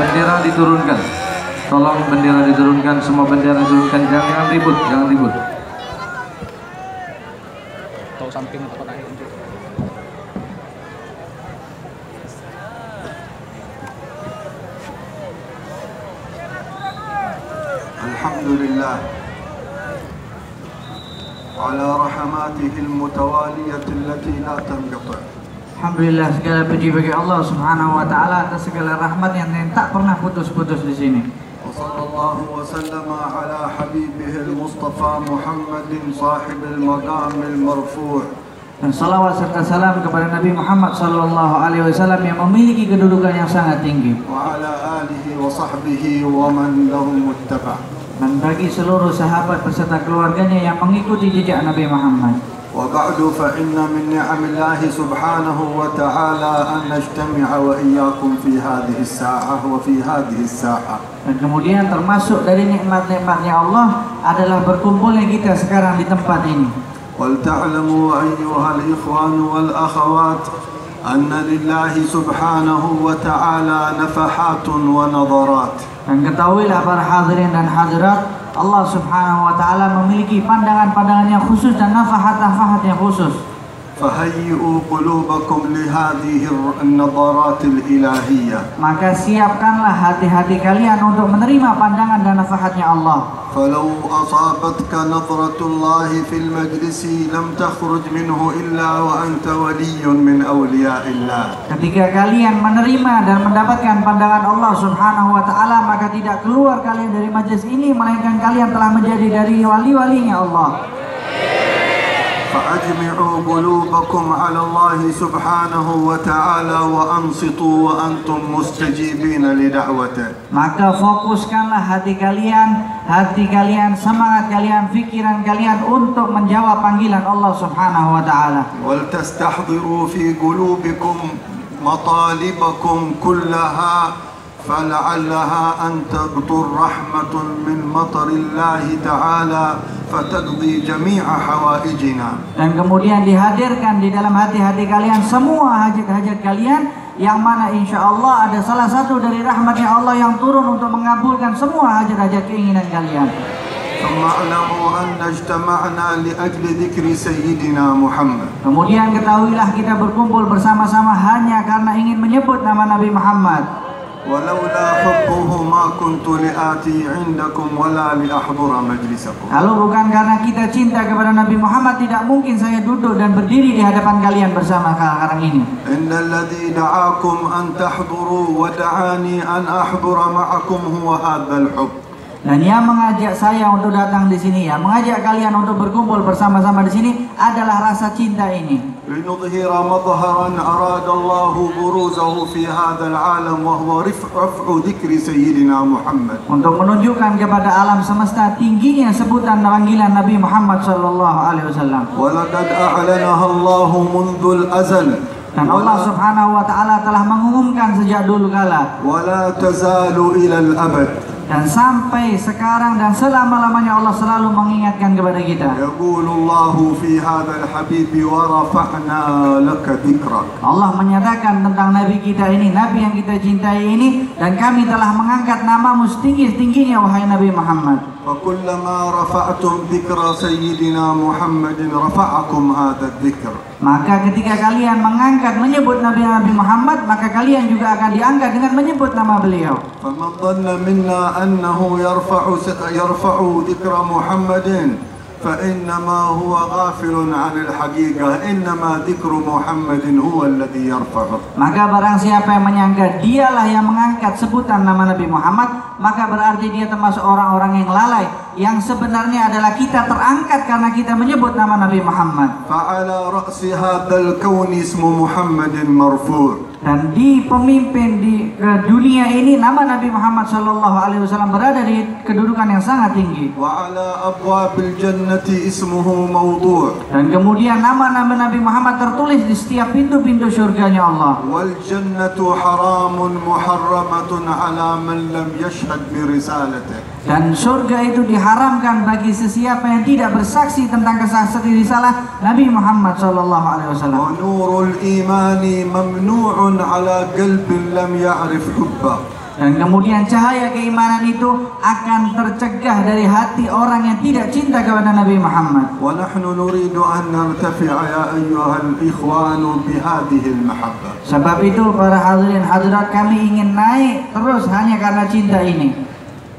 Bendera diturunkan. Tolong bendera diturunkan, semua bendera diturunkan. Jangan ribut, jangan ribut. Tahu samping atau naik. Alhamdulillah ala rahmatihi al-mutawaliyah allati la tanqati'. Alhamdulillah, segala puji bagi Allah Subhanahu wa taala atas segala rahmat yang tak pernah putus-putus di sini. Wassallallahu wasallama ala habibihi al-Mustafa Muhammadin sahib al-maqam al-marfu'. Dan salawat serta salam kepada Nabi Muhammad sallallahu alaihi wasallam yang memiliki kedudukan yang sangat tinggi. Wa ala alihi wa sahbihi wa man lahum muttaba'. Dan bagi seluruh sahabat beserta keluarganya yang mengikuti jejak Nabi Muhammad. وبعد فإن من نعم الله سبحانه وتعالى أن نجتمع وإياكم في هذه الساعة وفي هذه الساعة. Dan kemudian termasuk dari nikmat-nikmatnya Allah adalah berkumpulnya kita sekarang di tempat ini. ولتعلموا أيها الإخوان والأخوات أن لله سبحانه وتعالى نفحات ونظرات. Dan ketahuilah para hadirin dan hadirat, Allah Subhanahu wa taala memiliki pandangan-pandangan yang khusus dan nafahat-nafahat yang khusus. فهيئوا قلوبكم لهذه النظرات الإلهية. Maka siapkanlah hati-hati kalian untuk menerima pandangan dan nafahatnya Allah. فلو أصابتك نظرة الله في المجلس لم تخرج منه إلا وأنت ولي من أولياء الله. Ketika kalian menerima dan mendapatkan pandangan Allah Subhanahu wa taala, maka tidak keluar kalian dari majelis ini melainkan kalian telah menjadi dari wali-walinya Allah. فأجمعوا قلوبكم على الله سبحانه وتعالى وأنصتوا وأنتم مستجيبين لدعوته. Maka fokuskanlah hati kalian, semangat kalian, pikiran kalian untuk menjawab panggilan Allah Subhanahu wa taala. ولتستحضروا في قلوبكم مطالبكم كلها فلعلها أن تقطر رحمة من مطر الله تعالى فتقضي جميع حوائجنا. Dan kemudian dihadirkan di dalam hati-hati kalian semua hajat-hajat kalian, yang mana insya Allah ada salah satu dari rahmatnya Allah yang turun untuk mengabulkan semua hajat-hajat keinginan kalian. ثم اعلموا أن اجتمعنا لأجل ذكر سيدنا محمد. Kemudian ketahuilah kita berkumpul bersama-sama hanya karena ingin menyebut nama Nabi Muhammad. ولولا حبه ما كنت لآتي عندكم ولا لأحضر مجلسكم. Kalau bukan karena kita cinta kepada Nabi Muhammad, tidak mungkin saya duduk dan berdiri di hadapan kalian bersama sekarang ini. إن الذي دعاكم أن تحضروا ودعاني أن أحضر معكم هو هذا الحب. Dan yang mengajak saya untuk datang di sini, yang mengajak kalian untuk berkumpul bersama-sama di sini adalah rasa cinta ini. لنظهر مظهرا أراد الله بروزه في هذا العالم وهو رفع ذكر سيدنا محمد. Untuk menunjukkan kepada alam semesta tingginya sebutan panggilan Nabi Muhammad sallallahu alaihi wasallam. ولقد أعلنها الله منذ الأزل. Dan Allah Subhanahu wa taala telah mengumumkan sejak dulu kala. ولا تزال إلى الأبد. Dan sampai sekarang dan selama-lamanya Allah selalu mengingatkan kepada kita. Yaqulullahu fi hadzal habib wa rafa'na laka dzikrak. Allah menyatakan tentang nabi kita ini, nabi yang kita cintai ini, dan kami telah mengangkat namamu setinggi-tingginya wahai Nabi Muhammad. Fa kullama rafa'tum dzikra sayyidina Muhammadin rafa'akum hadzal dzikr. Maka ketika kalian mengangkat menyebut Nabi Muhammad, maka kalian juga akan diangkat dengan menyebut nama beliau. Faman dhanna minna annahu yarfa'u dzikra Muhammadin فإنما هو غافل عن الحقيقة إنما ذكر محمد هو الذي يرفعه. Maka barang siapa yang menyangka dialah yang mengangkat sebutan nama Nabi Muhammad, maka berarti dia termasuk orang-orang yang lalai, yang sebenarnya adalah kita terangkat karena kita menyebut nama Nabi Muhammad. فعلى رأس هذا الكون اسم محمد مرفوع. Dan di pemimpin di dunia ini nama Nabi Muhammad sallallahu alaihi wasallam berada di kedudukan yang sangat tinggi. Wa ala abwabil jannati ismuhu mawdu'. Dan kemudian nama Nabi Muhammad tertulis di setiap pintu-pintu surganya Allah. Wal jannatu haramun muharramatun ala man lam yashhad bi risalatihi. Dan surga itu diharamkan bagi sesiapa yang tidak bersaksi tentang kesaksian risalah Nabi Muhammad sallallahu alaihi wasallam. Wa nurul imani mamnu'un ala qalbin lam ya'rif hubbah. Dan kemudian cahaya keimanan itu akan tercegah dari hati orang yang tidak cinta kepada Nabi Muhammad. ونحن نريد أن نرتفع يا أيها الإخوان بهذه المحبة. Sebab itu para hadirin hadirat, kami ingin naik terus hanya karena cinta ini.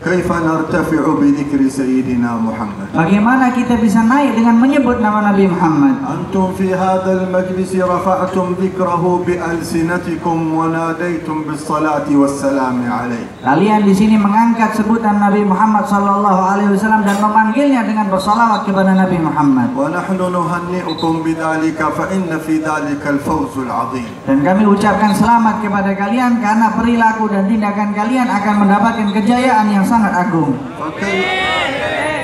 كيف نرتفع بذكر سيدنا محمد؟ Bagaimana kita bisa naik dengan menyebut nama Nabi Muhammad? أنتم في هذا المجلس رفعتم ذكره بألسنتكم وناديتم بالصلاة والسلام عليه. Kalian di sini mengangkat sebutan Nabi Muhammad sallallahu alaihi wasallam dan memanggilnya dengan bersalawat kepada Nabi Muhammad. ونحن نهنئكم بذلك فإن في ذلك الفوز العظيم. Dan kami ucapkan selamat kepada kalian karena perilaku dan tindakan kalian akan mendapatkan kejayaan yang sangat agung.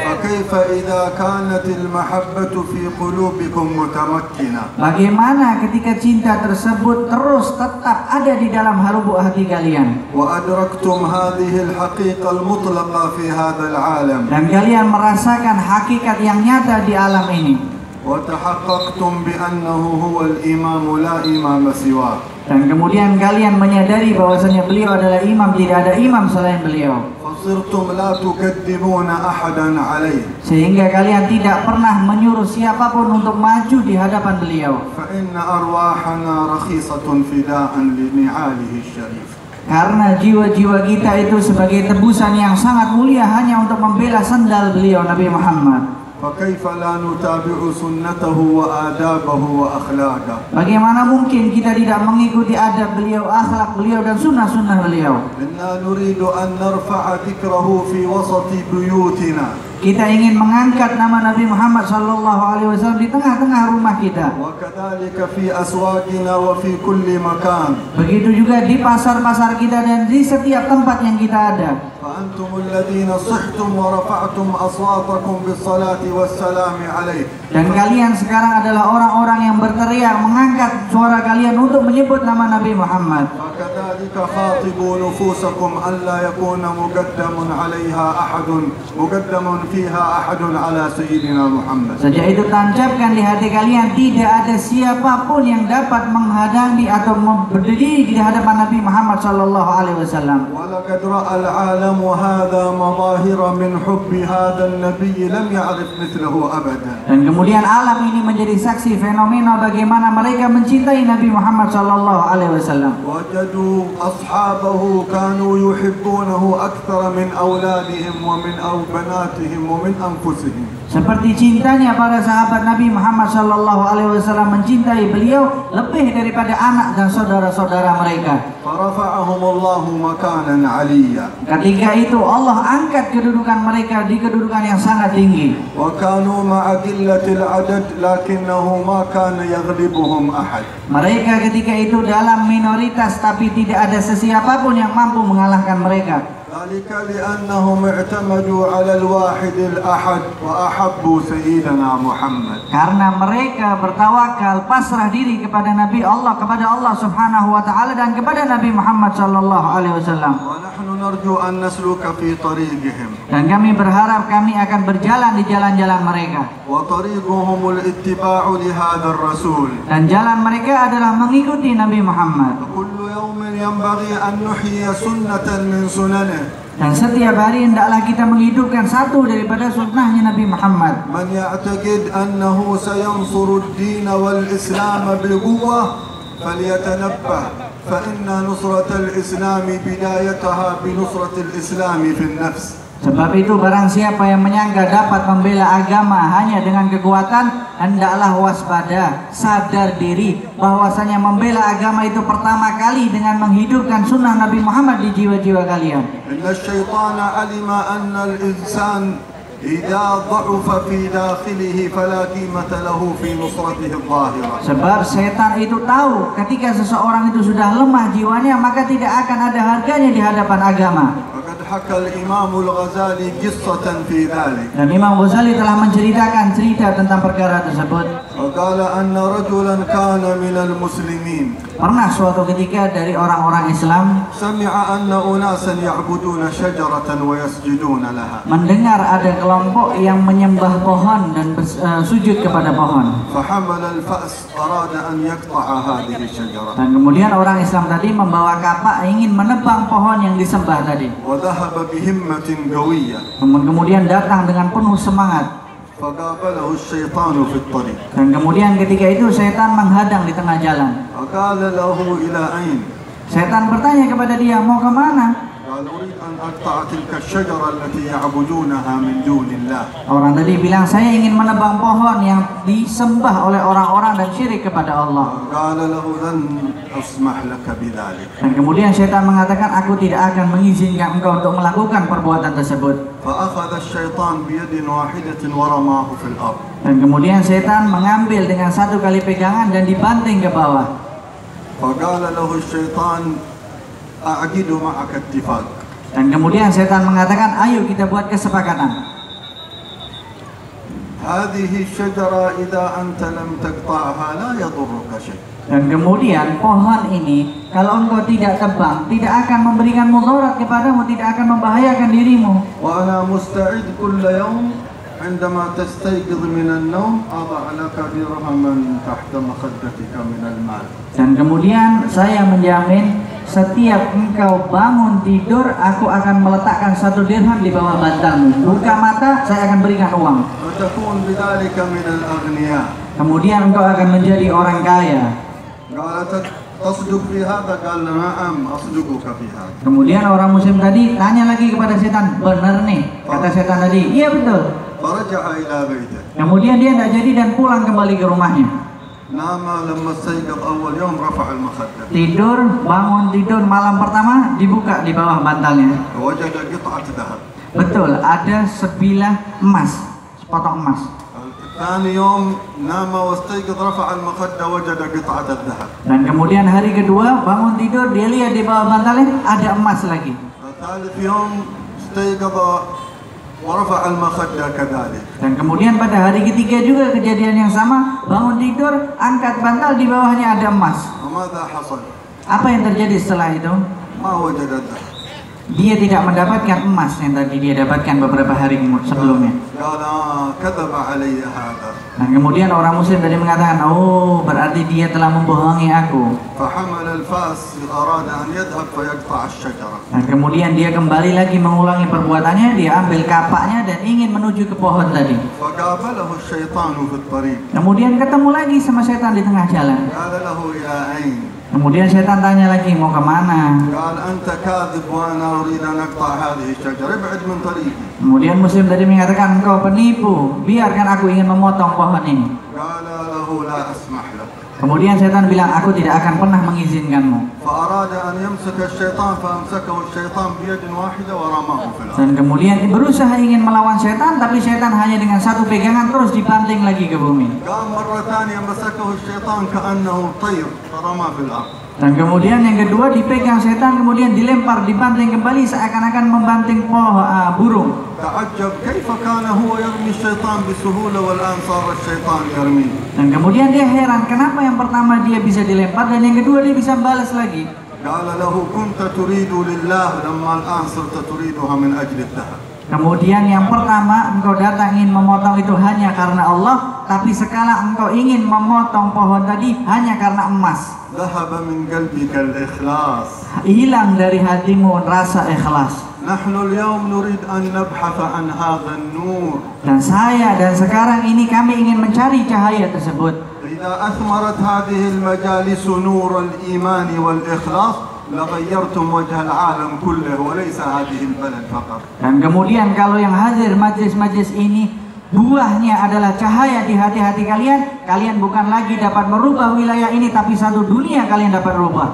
فكيف إذا كانت المحبة في قلوبكم متمكنة؟ Bagaimana ketika cinta tersebut terus tetap ada di dalam lubuk hati kalian? وأدركتم هذه الحقيقة المطلقة في هذا العالم. Dan kalian merasakan hakikat yang nyata di alam ini. وتحققتم بأنه هو الإمام لا إمام سواه. Dan kemudian kalian menyadari bahwasanya beliau adalah imam, tidak ada imam selain beliau. فصرتم لا تكذبون أحدا عليه. Sehingga kalian tidak pernah menyuruh siapapun untuk maju di hadapan beliau. فإن أرواحنا رخيصة فداء لنعاله الشريف. Karena jiwa-jiwa kita itu sebagai tebusan yang sangat mulia hanya untuk membela sandal beliau Nabi Muhammad. فكيف لا نتابع سنته وآدابه وأخلاقه؟ Bagaimana mungkin kita tidak mengikuti adab beliau, akhlak beliau dan sunnah-sunnah beliau? إنا نريد أن نرفع ذكره في وسط بيوتنا. Kita ingin mengangkat nama Nabi Muhammad sallallahu alaihi wasallam di tengah-tengah rumah kita. وكذلك في أسواقنا وفي كل مكان. Begitu juga di pasar-pasar kita dan di setiap tempat yang kita ada. فأنتم الذين صحتم ورفعتم أصواتكم بالصلاة والسلام عليه. Dan kalian sekarang adalah orang-orang yang berteriak, mengangkat suara kalian untuk menyebut nama Nabi Muhammad. وكذلك خاطبوا نفوسكم ألا يكون مقدم فيها أحد على سيدنا محمد. Sejak itu tancapkan di hati kalian, tidak ada siapapun yang dapat menghadang atau berdiri di hadapan Nabi Muhammad sallallahu alaihi wasallam. ولقد رأى العالم هذا مظاهر من حب هذا النبي لم يعرف مثله أبدا. Dan kemudian alam ini menjadi saksi fenomena bagaimana mereka mencintai Nabi Muhammad sallallahu alaihi wasallam. وجدوا أصحابه كانوا يحبونه أكثر من أولادهم ومن بناتهم ومن أنفسهم. Seperti cintanya para sahabat Nabi Muhammad sallallahu alaihi wasallam mencintai beliau lebih daripada anak dan saudara-saudara mereka. فرفعهم الله مكانا عليا. Ketika itu Allah angkat kedudukan mereka di kedudukan yang sangat tinggi. وكانوا مع قلة العدد لكنه ما كان يغلبهم أحد. Mereka ketika itu dalam minoritas tapi tidak ada sesiapapun yang mampu mengalahkan mereka. ذلك لأنهم اعتمدوا على الواحد الأحد وأحبوا سيدنا محمد. Karena mereka bertawakal, pasrah diri kepada Nabi Allah, kepada Allah Subhanahu wa taala dan kepada Nabi Muhammad sallallahu alaihi wasallam. ونحن نرجو أن نسلك في طريقهم. Dan kami berharap kami akan berjalan di jalan-jalan mereka. وطريقهم الاتباع لهذا الرسول. Dan jalan mereka adalah mengikuti Nabi Muhammad. كل يوم ينبغي أن نحيي سنة من سننه. Dan setiap hari hendaklah kita menghidupkan satu daripada sunnahnya Nabi Muhammad. من يعتقد أنه سينصر الدين والإسلام بقوة فليتنبه فإن نصرة الإسلام بدايتها بنصرة الإسلام في النفس. Sebab itu barang siapa yang menyangka dapat membela agama hanya dengan kekuatan, hendaklah waspada, sadar diri bahwasanya membela agama itu pertama kali dengan menghidupkan sunnah Nabi Muhammad di jiwa-jiwa kalian. إن الشيطان علم أن الإنسان إذا ضعف في داخله فلا قيمة له في نصرته الظاهرة. Sebab setan itu tahu ketika seseorang itu sudah lemah jiwanya, maka tidak akan ada harganya di hadapan agama. فقد حكى الإمام الغزالي قصة في ذلك. Dan Imam Ghazali telah menceritakan cerita tentang perkara tersebut. وقال أن رجلا كان من المسلمين Pernah suatu ketika dari orang-orang Islam سمع أن أناسا يعبدون شجرة ويسجدون لها. mendengar ada kelompok yang menyembah pohon dan sujud kepada pohon. فحمل الفأس أراد أن يقطع هذه الشجرة. Dan kemudian orang Islam tadi membawa kapak ingin menebang pohon yang disembah tadi. وذهب بهمة قوية. Kemudian datang dengan penuh semangat. فقابله الشيطان في الطريق. Dan kemudian ketika itu setan menghadang di tengah jalan. وقال له إلى أين؟ Setan bertanya kepada dia, mau kemana? قال أريد أن أقطع تلك الشجرة التي يعبدونها من دون الله. Orang tadi bilang, saya ingin menebang pohon yang disembah oleh orang-orang dan syirik kepada Allah. قال له لن أسمح لك بذلك. Dan kemudian setan mengatakan, aku tidak akan mengizinkan engkau untuk melakukan perbuatan tersebut. فأخذ الشيطان بيد واحدة ورماه في الأرض. Dan kemudian setan mengambil dengan satu kali pegangan dan dibanting ke bawah. فقال له الشيطان أعقد معك اتفاق. Dan kemudian setan mengatakan, ayo kita buat kesepakatan. هذه الشجرة إذا أنت لم تقطعها لا يضرك شيء. Dan kemudian pohon ini kalau engkau tidak tebang tidak akan memberikan mudarat kepadamu, tidak akan membahayakan dirimu. وأنا مستعد كل يوم عندما تستيقظ من النوم أضع لك درهما تحت مخدتك من المال. Dan kemudian saya menjamin setiap engkau bangun tidur aku akan meletakkan 1 dirham di bawah bantalmu. Buka mata saya akan berikan uang. وتكون بذلك من الأغنياء. Kemudian engkau akan menjadi orang kaya. قال تصدق في هذا؟ قال نعم أصدقك في هذا. Kemudian orang muslim tadi tanya lagi kepada setan, benar nih? Kata setan tadi, iya betul. فرجع إلى بيته. Kemudian dia tidak jadi dan pulang kembali ke rumahnya. نام لما استيقظ أول يوم رفع المخدة. Tidur, bangun tidur malam pertama dibuka di bawah bantalnya. وجد قطعة ذهب. Betul, ada sebilah emas, sepotong emas. ثاني يوم نام واستيقظ رفع المخدة وجد قطعة الذهب. Dan kemudian hari kedua bangun tidur dia lihat di bawah bantalnya ada emas lagi. ثالث يوم استيقظ ورفع المخدة كذلك. Dan kemudian pada hari ketiga juga kejadian yang sama, bangun tidur angkat bantal di bawahnya ada emas. وماذا حصل؟ Apa yang terjadi setelah itu? ما وجد الذهب. Dia tidak mendapatkan emas yang tadi dia dapatkan beberapa hari sebelumnya. قال كذب علي هذا. Dan kemudian orang muslim tadi mengatakan, oh berarti dia telah membohongi aku. فحمل الفاس أراد أن يذهب فيقطع الشجرة. Dan kemudian dia kembali lagi mengulangi perbuatannya, dia ambil kapaknya dan ingin menuju ke pohon tadi. فقابله الشيطان في الطريق. Kemudian ketemu lagi sama setan di tengah jalan. قال له إلى أين؟ Kemudian setan tanya lagi, mau kemana? قال أنت كاذب وأنا أريد أن أقطع هذه الشجرة ابعد من طريقي. Kemudian muslim tadi mengatakan, engkau penipu, biarkan aku ingin memotong pohon ini. قال له لا أسمح لك. Kemudian setan bilang, aku tidak akan pernah mengizinkanmu. فأراد أن يمسك الشيطان فأمسكه الشيطان بيد واحدة ورماه في الأرض. Dan kemudian berusaha ingin melawan setan, tapi setan hanya dengan satu pegangan terus dibanting lagi ke bumi. قام مرة ثانية مسكه الشيطان كأنه طير فرماه في الأرض. Dan kemudian yang kedua dipegang setan, kemudian dilempar, dibanting kembali seakan-akan membanting burung. تعجب كيف كان هو يرمي الشيطان بسهولة والآن صار الشيطان يرميه. Dan kemudian dia heran, kenapa yang pertama dia bisa dilempar dan yang kedua dia bisa balas lagi. قال له كنت تريد لله لما الآن صرت تريدها من أجل الذهب. Kemudian yang pertama engkau datang ingin memotong itu hanya karena Allah, tapi sekarang engkau ingin memotong pohon tadi hanya karena emas. ذهب من قلبك الإخلاص. Hilang dari hatimu rasa ikhlas. نحن اليوم نريد أن نبحث عن هذا النور. Dan saya dan sekarang ini kami ingin mencari cahaya tersebut. إذا أثمرت هذه المجالس نور الإيمان والإخلاص لغيرتم وجه العالم كله وليس هذه البلد فقط. Dan kemudian kalau yang hadir majlis-majlis ini buahnya adalah cahaya di hati-hati kalian, kalian bukan lagi dapat merubah wilayah ini, tapi satu dunia kalian dapat rubah.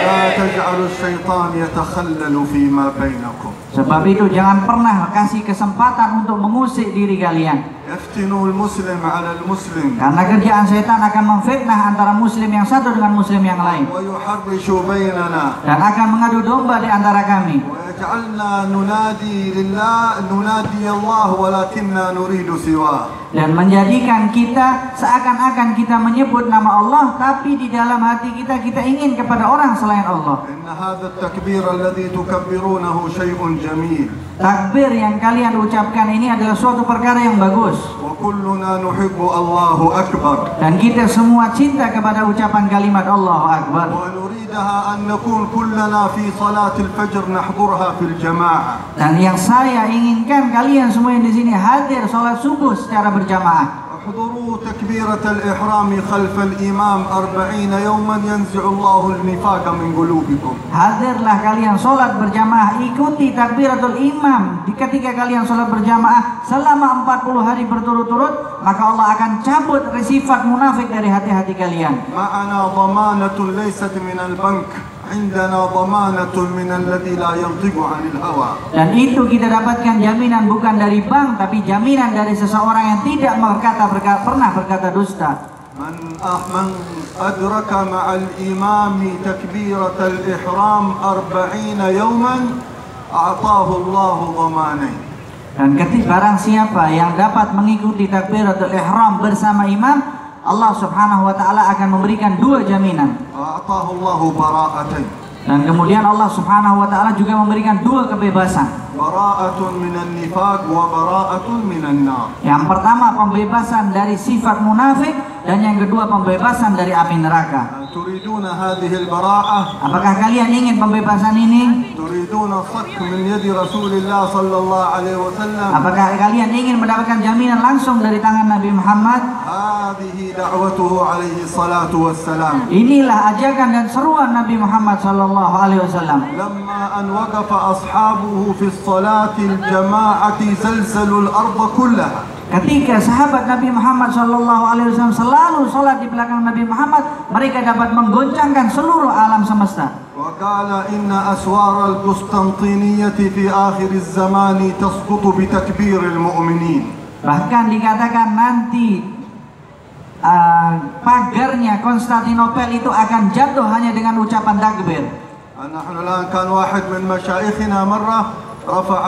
لا تجعلوا الشيطان يتخلل فيما بينكم. Sebab itu jangan pernah kasih kesempatan untuk mengusik diri kalian. يفتنوا المسلم على المسلم. Karena kerjaan setan akan memfitnah antara muslim yang satu dengan muslim yang lain. ويحرش بيننا. Dan akan mengadu domba di antara kami. ويجعلنا ننادي الله ولكننا نريد سواه. Dan menjadikan kita seakan-akan kita menyebut nama Allah, tapi di dalam hati kita ingin kepada orang selain Allah. إن هذا التكبير الذي تكبرونه شيء جميل. Takbir yang kalian ucapkan ini adalah suatu perkara yang bagus. وكلنا نحب الله أكبر. Dan kita semua cinta kepada ucapan kalimat Allahu Akbar. ونريدها أن نكون كلنا في صلاة الفجر نحضرها في الجماعة. Dan yang saya inginkan kalian semua yang di sini hadir sholat subuh secara berjamaah. احضروا تكبيرة الإحرام خلف الإمام 40 يوما ينزع الله النفاق من قلوبكم. Hadirlah kalian sholat berjamaah, ikuti takbiratul imam. Ketika kalian sholat berjamaah selama 40 hari berturut-turut, maka Allah akan cabut sifat munafik dari hati-hati kalian. معنا ضمانة ليست من البنك. عندنا ضمانة من الذي لا ينطق عن الهوى. Dan itu kita dapatkan jaminan bukan dari bank, tapi jaminan dari seseorang yang tidak pernah berkata dusta. من أدرك مع الإمام تكبيرة الإحرام 40 يوما أعطاه الله ضمانين. Dan barang siapa yang dapat mengikuti takbiratul ihram bersama imam, Allah Subhanahu wa taala akan memberikan 2 jaminan. Dan kemudian Allah Subhanahu wa taala juga memberikan 2 kebebasan. Yang pertama pembebasan dari sifat munafik, dan yang kedua pembebasan dari api neraka. Apakah kalian ingin pembebasan ini? Apakah kalian ingin mendapatkan jaminan langsung dari tangan Nabi Muhammad? Inilah ajakan dan seruan Nabi Muhammad sallallahu alaihi wasallam. Lamma an waqafa ashabuhu fi sholati al-jama'ati zalzalu al-ardh kullaha. Ketika sahabat Nabi Muhammad SAW selalu sholat di belakang Nabi Muhammad, mereka dapat menggoncangkan seluruh alam semesta. وقال إن أسوار القسطنطينية في آخر الزمان تسقط بتكبير المؤمنين. Bahkan dikatakan nanti pagarnya Konstantinopel itu akan jatuh hanya dengan ucapan takbir. نحن الآن كان واحد من مشايخنا مرة رفع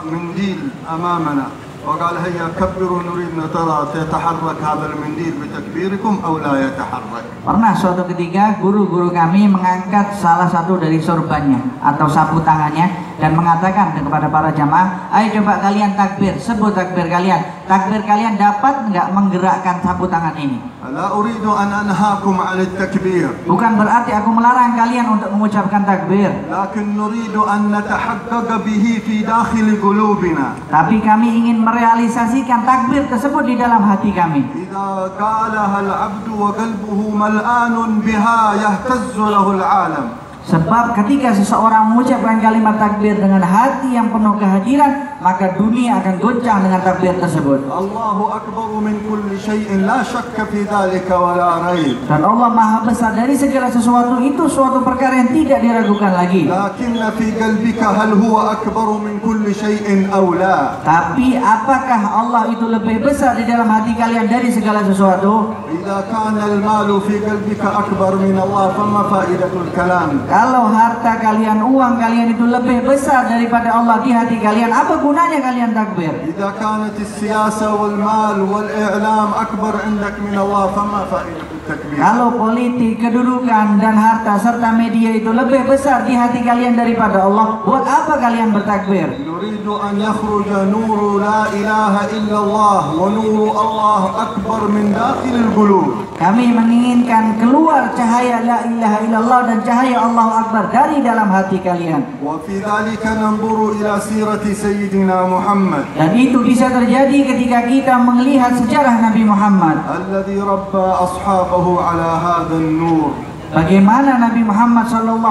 منديل أمامنا وقال هيا كبروا نريد نترى تتحرك هذا المنديل بتكبيركم أو لا يتحرك. Pernah suatu ketika guru-guru kami mengangkat salah satu dari sorbannya atau sapu tangannya dan mengatakan kepada para jamaah, ayo coba kalian takbir, sebut takbir kalian. Takbir kalian dapat nggak menggerakkan sapu tangan ini? لا أريد أن أنهاكم عن التكبير. Bukan berarti aku melarang kalian untuk mengucapkan takbir. لكن نريد أن نتحقق به في داخل قلوبنا. Tapi kami ingin merealisasikan takbir tersebut di dalam hati kami. إذا قالها العبد وقلبه ملآن بها يهتز له العالم. Sebab ketika seseorang mengucapkan kalimat takbir dengan hati yang penuh kehadiran, maka dunia akan goncang dengan takbir tersebut. Allahu akbar min kulli syai'in la syakka fi dzalika wa la raib. Dan Allah Maha besar dari segala sesuatu, itu suatu perkara yang tidak diragukan lagi. Lakinna fi qalbika hal huwa akbar min kulli syai'in aw la. Tapi apakah Allah itu lebih besar di dalam hati kalian dari segala sesuatu? Idza kana al-malu fi qalbika akbar min Allah fama fa'idatul kalam. Kalau harta kalian, uang kalian itu lebih besar daripada Allah di hati kalian, apa gunanya kalian takbir? Idza kanat as-siyasa wal mal wal i'lam akbar 'indak min Allah fama fa'idatul takbir. Kalau politik, kedudukan dan harta serta media itu lebih besar di hati kalian daripada Allah, buat apa kalian bertakbir? Nuridu an yakhruja nuru la ilaha illallah wa nuru Allah akbar min dakhilil qulub. Kami menginginkan keluar cahaya la ilaha illallah dan cahaya Allah Akbar dari dalam hati kalian. Wa fi dzalika nanzuru ila sirati sayyidina Muhammad. Dan itu bisa terjadi ketika kita melihat sejarah Nabi Muhammad. Alladhi rabba ashabahu ala hadzal nur. Bagaimana Nabi Muhammad SAW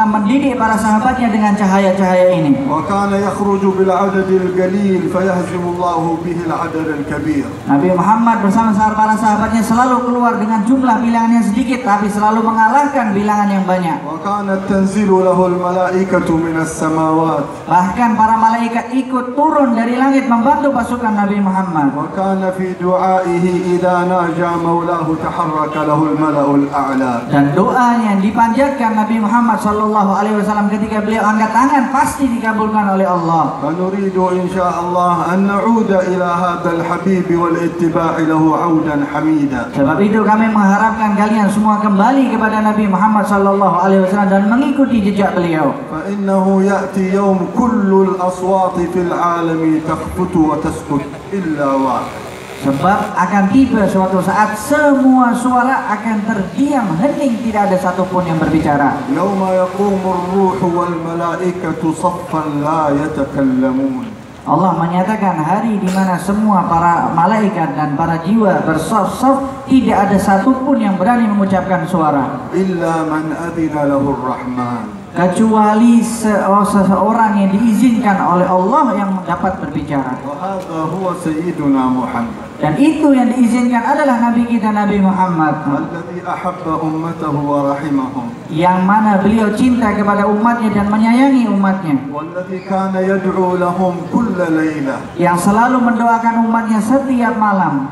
mendidik para sahabatnya dengan cahaya-cahaya ini. Wa kana yakhruju bil 'adadil qalil fayahzimu Allahu bihi al 'adadal kabir. Nabi Muhammad bersama para sahabatnya selalu keluar dengan jumlah bilangan yang sedikit, tapi selalu mengalahkan bilangan yang banyak. Wa kanat tanzilu lahu al malaikatu minas samawat. Bahkan para malaikat ikut turun dari langit membantu pasukan Nabi Muhammad. Wa kana fi du'aihi idza naja maulahu taharraka lahu al mala'ul a'la. Dan Dan doanya yang dipanjatkan Nabi Muhammad SAW ketika beliau angkat tangan pasti dikabulkan oleh Allah. فنريد إن شاء الله أن نعود إلى هذا الحبيب والاتباع له عودا حميدا. Sebab itu kami mengharapkan kalian semua kembali kepada Nabi Muhammad SAW dan mengikuti jejak beliau. فإنه يأتي يوم كل الأصوات في العالم تخفت وتسكت إلا واحد. Sebab akan tiba suatu saat semua suara akan terdiam hening, tidak ada satupun yang berbicara. يوم يقوم الروح والملائكة صفا لا يتكلمون. Allah menyatakan hari di mana semua para malaikat dan para jiwa bersaf-saf, tidak ada satupun yang berani mengucapkan suara. إلا من أذن له الرحمن. Kecuali seseorang yang diizinkan oleh Allah yang dapat berbicara. وهذا هو سيدنا محمد. Dan itu yang diizinkan adalah Nabi kita Nabi Muhammad, الذي أحب أمته ورحمهم. yang mana beliau cinta kepada umatnya dan menyayangi umatnya, والذي كان يدعو لهم كل ليلة. yang selalu mendoakan umatnya setiap malam.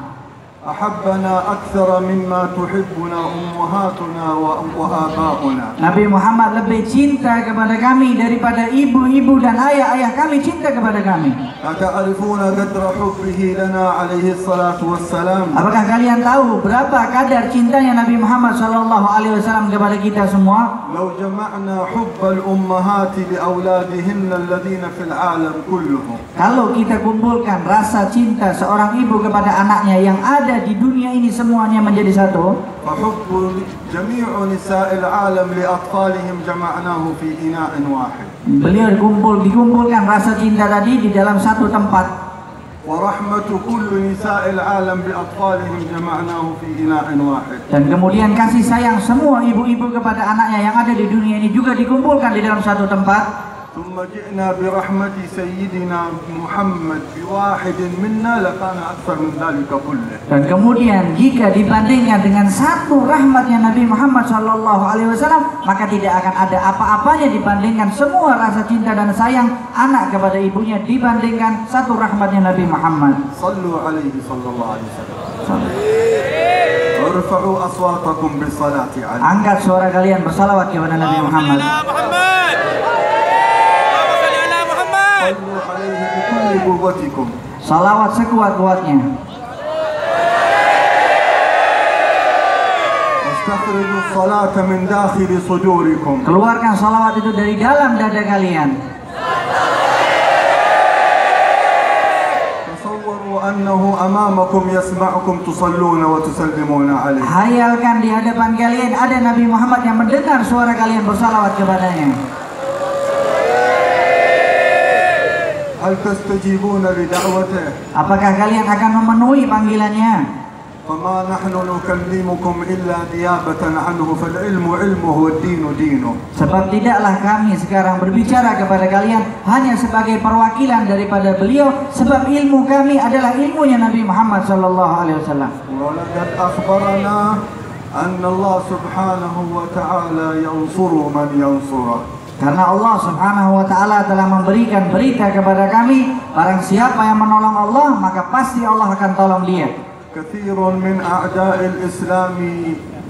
أحبنا أكثر مما تحبنا أمهاتنا وآباؤنا. Nabi Muhammad lebih cinta kepada kami daripada ibu-ibu dan ayah-ayah kami cinta kepada kami. أتعرفون قدر حبه لنا عليه الصلاة والسلام؟ Apakah kalian tahu berapa kadar cintanya Nabi Muhammad SAW kepada kita semua? لو جمعنا حب الأمهات لأولادهن الذين في العالم كلهم. Kalau kita kumpulkan rasa cinta seorang ibu kepada anaknya yang ada di dunia ini semuanya menjadi satu, فحب جميع نساء العالم لأطفالهم جمعناه في إناء واحد. beliau dikumpulkan rasa cinta tadi di dalam satu tempat. ورحمة كل نساء العالم بأطفالهم جمعناه في إناء واحد. Dan kemudian kasih sayang semua ibu-ibu kepada anaknya yang ada di dunia ini juga dikumpulkan di dalam satu tempat. ثم جئنا برحمة سيدنا محمد بواحد منا لكان أكثر من ذلك كله. Dan kemudian jika dibandingkan dengan satu rahmatnya Nabi Muhammad SAW, maka tidak akan ada apa-apanya dibandingkan semua rasa cinta dan sayang anak kepada ibunya dibandingkan satu rahmatnya Nabi Muhammad. صلوا عليه صلى الله عليه وسلم. ارفعوا أصواتكم بالصلاة عليه. Angkat suara kalian bersalawat kepada Nabi Muhammad. صلوا عليه بكل قوتكم. Salawat sekuat-kuatnya. واستخرجوا الصلاة من داخل صدوركم. Keluarkan salawat itu dari dalam dada kalian. تصوروا أنه أمامكم يسمعكم تصلون وتسلمون عليه. Hayalkan di hadapan kalian ada Nabi Muhammad yang mendengar suara kalian bersalawat kepadanya. هل تستجيبون لدعوته؟ Apakah kalian akan memenuhi panggilannya? فما نحن نكلمكم إلا نيابة عنه فالعلم علمه والدين دينه. Sebab tidaklah kami sekarang berbicara kepada kalian hanya sebagai perwakilan daripada beliau, sebab ilmu kami adalah ilmunya Nabi Muhammad SAW. ولقد أخبرنا أن الله سبحانه وتعالى ينصر من ينصره. Karena Allah Subhanahu wa Ta'ala telah memberikan berita kepada kami, barang siapa yang menolong Allah maka pasti Allah akan tolong dia. كثير من أعداء الإسلام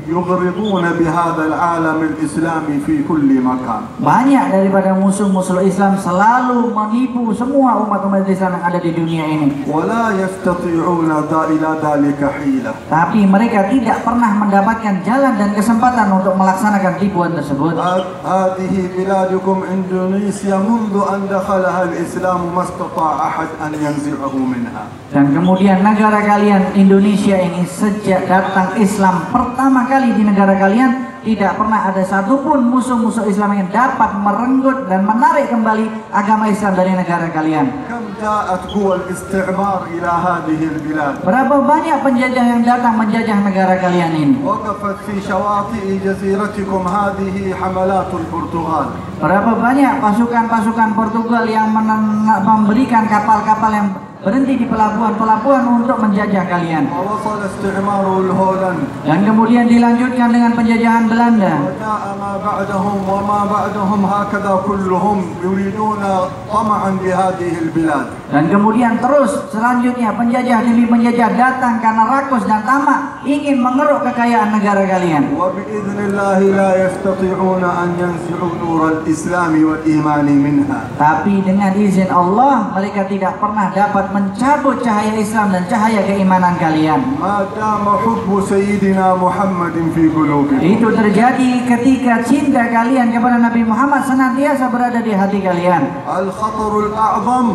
يغرضون بهذا العالم الإسلامي في كل مكان. Banyak daripada musuh-musuh Islam selalu menipu semua umat-umat Islam yang ada di dunia ini. ولا يستطيعون إلى ذلك حيلة. Tapi mereka tidak pernah mendapatkan jalan dan kesempatan untuk melaksanakan tipuan tersebut. هذه بلادكم إندونيسيا منذ أن دخلها الإسلام ما استطاع أحد أن ينزعه منها. Dan kemudian negara kalian Indonesia ini sejak datang Islam pertama kali di negara kalian, tidak pernah ada satupun musuh-musuh Islam yang dapat merenggut dan menarik kembali agama Islam dari negara kalian. كم جاءت قوى الاستعمار إلى هذه البلاد. Berapa banyak penjajah yang datang menjajah negara kalian ini? وقفت في شواطئ جزيرتكم هذه حملات البرتغال. Berapa banyak pasukan-pasukan Portugal yang memberikan kapal-kapal yang berhenti di pelabuhan-pelabuhan untuk menjajah kalian. ووصل استعمار الهولند Dan kemudian dilanjutkan dengan penjajahan Belanda. وجاء ما بعدهم وما بعدهم هكذا كلهم يريدون طمعا بهذه البلاد. Dan kemudian terus selanjutnya penjajah demi penjajah datang karena rakus dan tamak ingin mengeruk kekayaan negara kalian. وبإذن الله لا يستطيعون أن ينزعوا نور الإسلام والإيمان منها. Tapi dengan izin Allah mereka tidak pernah dapat mencabut cahaya Islam dan cahaya keimanan kalian. ما دام حب سيدنا محمد في قلوبكم. Itu terjadi ketika cinta kalian kepada Nabi Muhammad senantiasa berada di hati kalian. الخطر الأعظم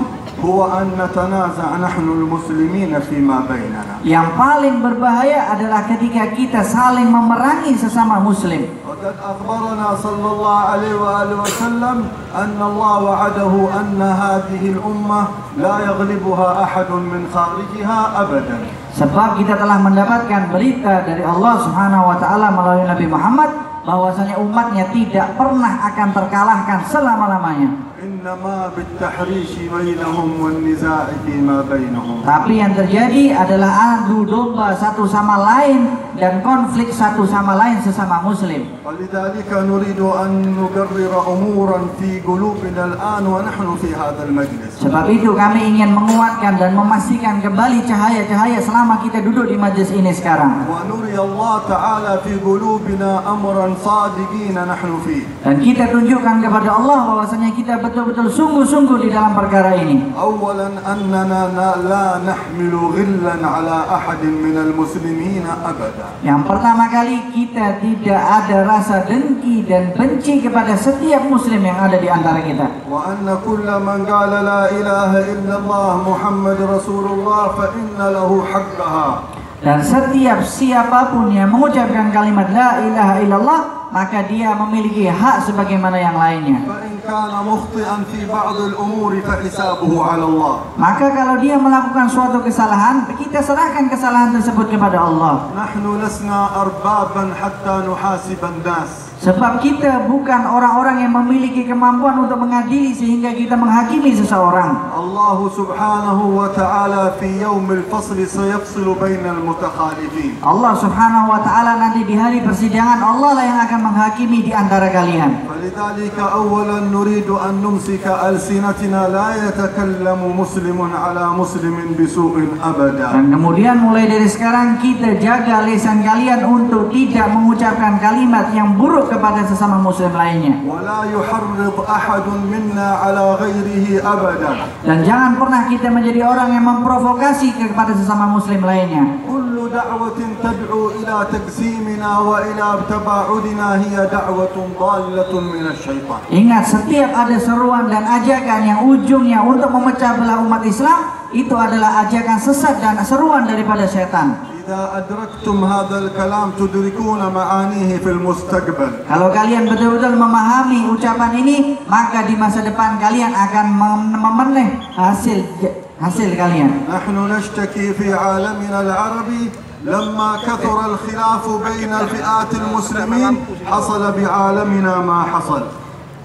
هو أن نتنازع نحن المسلمين فيما بيننا. Yang paling berbahaya adalah ketika kita saling memerangi sesama muslim. وقد أخبرنا صلى الله عليه وآله وسلم أن الله وعده أن هذه الأمة لا يغلبها أحد من خارجها أبدا. Sebab kita telah mendapatkan berita dari Allah Subhanahu wa taala melalui Nabi Muhammad bahwasanya umatnya tidak pernah akan terkalahkan selama-lamanya. إنما بالتحريش بينهم والنزاع فيما بينهم. Tapi yang terjadi adalah adu domba satu sama lain dan konflik satu sama lain sesama muslim. ولذلك نريد أن نقرر أمورا في قلوبنا الآن ونحن في هذا المجلس. Sebab itu kami ingin menguatkan dan memastikan kembali cahaya-cahaya selama kita duduk di majlis ini sekarang. ونري الله تعالى في قلوبنا أمرا صادقين نحن فيه. Dan kita tunjukkan kepada Allah bahwasanya kita betul-betul sungguh-sungguh di dalam perkara ini. أولا أننا لا نحمل غلا على أحد من المسلمين أبدا. Yang pertama kali kita tidak ada rasa dengki dan benci kepada setiap muslim yang ada di antara kita. وأن كل من قال لا إله إلا الله محمد رسول الله فإن له حقها. Dan setiap siapapun yang mengucapkan kalimat la ilaha illallah maka dia memiliki hak sebagaimana yang lainnya. فإن كان مخطئا في بعض الأمور فحسابه على الله. Maka kalau dia melakukan suatu kesalahan, kita serahkan kesalahan tersebut kepada Allah. نحن لسنا أربابا حتى نحاسب الناس. Sebab kita bukan orang-orang yang memiliki kemampuan untuk mengadili sehingga kita menghakimi seseorang. الله سبحانه وتعالى في يوم الفصل سيفصل بين المتخالفين. Allah Subhanahu wa taala nanti di hari persidangan Allah lah yang akan menghakimi di antara kalian. فلذلك أولا نريد أن نمسك ألسنتنا لا يتكلم مسلم على مسلم بسوء أبدا. Dan kemudian mulai dari sekarang kita jaga lisan kalian untuk tidak mengucapkan kalimat yang buruk kepada sesama muslim lainnya. ولا يحرض أحد منا على غيره أبدا. Dan jangan pernah kita menjadi orang yang memprovokasi kepada sesama muslim lainnya. كل دعوة تدعو إلى تقسيمنا وإلى تباعدنا هي دعوة ضالة من الشيطان. Ingat, setiap ada seruan dan ajakan yang ujungnya untuk memecah belah umat Islam, itu adalah ajakan sesat dan seruan daripada setan. إذا أدركتم هذا الكلام تدركون معانيه في المستقبل. Kalau kalian betul-betul memahami ucapan ini, maka di masa depan kalian akan memeneh hasil kalian. نحن نشتكي في عالمنا العربي لما كثر الخلاف بين الفئات المسلمين حصل بعالمنا ما حصل.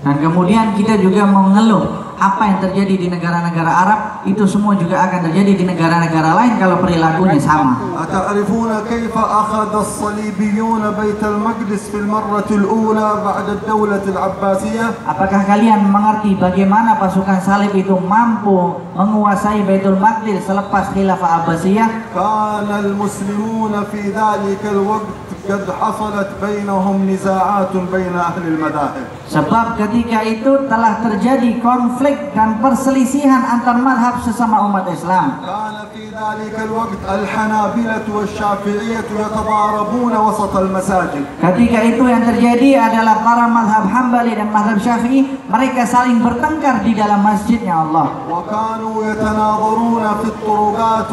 Dan kemudian kita juga mengeluh apa yang terjadi di negara-negara Arab itu semua juga akan terjadi di negara-negara lain kalau perilakunya sama. أتعرفون كيف أخذ الصليبيون بيت المقدس في المرة الأولى بعد الدولة العباسية؟ Apakah kalian mengerti bagaimana pasukan salib itu mampu menguasai Baitul Maqdis selepas Khilafah Abbasiyah? كان المسلمون في ذلك الوقت قد حصلت بينهم نزاعات بين أهل المذاهب. Sebab ketika itu telah terjadi konflik dan perselisihan antar mazhab sesama umat Islam. كان في ذلك الوقت الحنابلة والشافعية يتضاربون وسط المساجد. Ketika itu yang terjadi adalah para mazhab Hambali dan mazhab Syafi'i, mereka saling bertengkar di dalam masjidnya Allah. وكانوا يتناظرون في الطرقات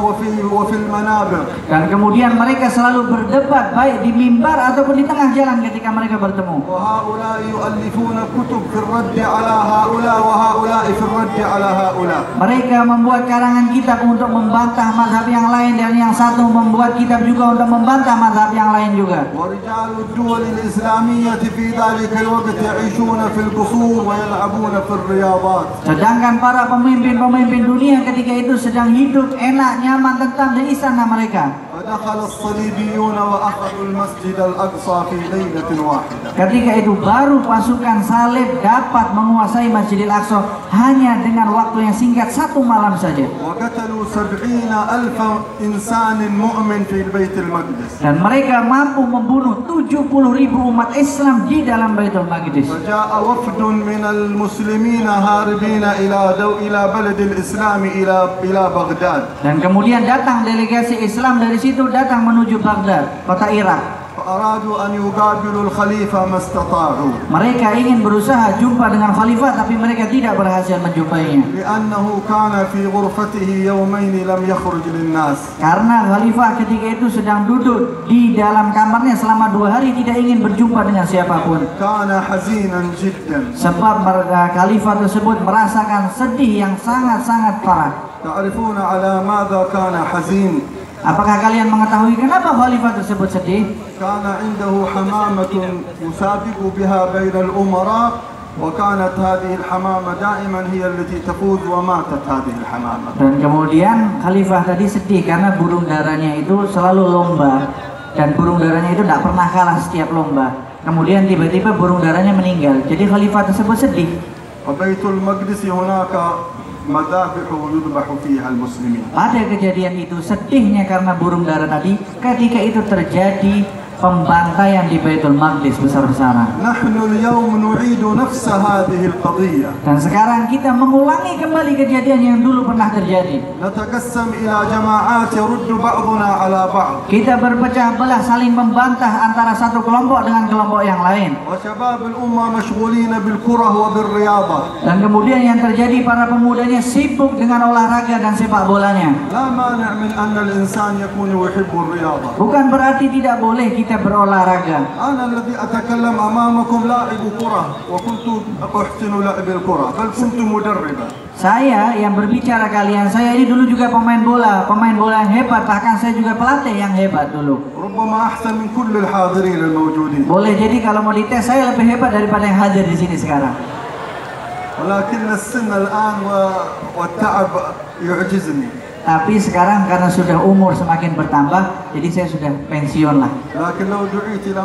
وفي المنابر. Dan kemudian mereka selalu berdebat baik di mimbar ataupun di tengah jalan ketika mereka bertemu. وهؤلاء يؤلفون يؤلفون كتب في الرد على هؤلاء وهؤلاء في الرد على هؤلاء. Mereka membuat karangan kitab untuk membantah mazhab yang lain, dan yang satu membuat kitab juga untuk membantah mazhab yang lain juga. ورجال الدول الإسلامية في ذلك الوقت يعيشون في القصور ويلعبون في الرياضات. Sedangkan para pemimpin-pemimpin dunia ketika itu sedang hidup enak, nyaman, tentram di istana mereka. فدخل الصليبيون وأخذوا المسجد الأقصى في ليلة واحدة. Ketika itu baru pasukan salib dapat menguasai Masjidil Aqsa hanya dengan waktu yang singkat, satu malam saja. وقتلوا 70,000 إنسان مؤمن في البيت المقدس. Dan mereka mampu membunuh 70.000 umat Islam di dalam Baitul Maqdis. فجاء وفد من المسلمين هاربين إلى بلد الإسلام إلى بغداد. Dan kemudian datang delegasi Islam dari situ, datang menuju Baghdad, kota Irak. فأرادوا أن يقابلوا الخليفة ما استطاعوا. Mereka ingin berusaha jumpa dengan khalifah, tapi mereka tidak berhasil menjumpainya. لأنه كان في غرفته يومين لم يخرج للناس. Karena khalifah ketika itu sedang duduk di dalam kamarnya selama 2 hari, tidak ingin berjumpa dengan siapapun. كان حزينا جدا. Sebab khalifah tersebut merasakan sedih yang sangat-sangat parah. تعرفون على ماذا كان حزين؟ Apakah kalian mengetahui kenapa khalifah tersebut sedih? كان عنده حمامة يسابق بها بين الأمراء، وكانت هذه الحمامة دائما هي التي تفوز، وماتت هذه الحمامة. Dan kemudian khalifah tadi sedih karena burung darahnya itu selalu lomba, dan burung darahnya itu tidak pernah kalah setiap lomba. Kemudian tiba-tiba burung darahnya meninggal, jadi khalifah tersebut sedih. وبيت المقدس هناك مذابح ويذبح فيها المسلمين. Pada kejadian itu sedihnya karena burung darah tadi, ketika itu terjadi pembantaian di Baitul Maqdis besar-besaran. نحن اليوم نعيد نفس هذه القضية. Dan sekarang kita mengulangi kembali kejadian yang dulu pernah terjadi. نتقسم إلى جماعات يرد بعضنا على بعض. Kita berpecah belah, saling membantah antara satu kelompok dengan kelompok yang lain. وشباب الأمة مشغولين بالكرة وبالرياضة. Dan kemudian yang terjadi, para pemudanya sibuk dengan olahraga dan sepak bolanya. لا مانع من أن الإنسان يكون يحب الرياضة. Bukan berarti tidak boleh kita berolahraga. أنا الذي أتكلم أمامكم لاعب كرة، وكنت أحسن لعب الكرة، بل كنت مدربا. Saya yang berbicara kalian, saya ini dulu juga pemain bola yang hebat, bahkan saya juga pelatih yang hebat dulu. ربما أحسن من كل الحاضرين الموجودين. Boleh jadi kalau mau dites saya lebih hebat daripada yang hadir di sini sekarang. ولكن السن الآن والتعب يعجزني. Tapi sekarang karena sudah umur semakin bertambah, jadi saya sudah pensiun lah. لكن لو دعيت إلى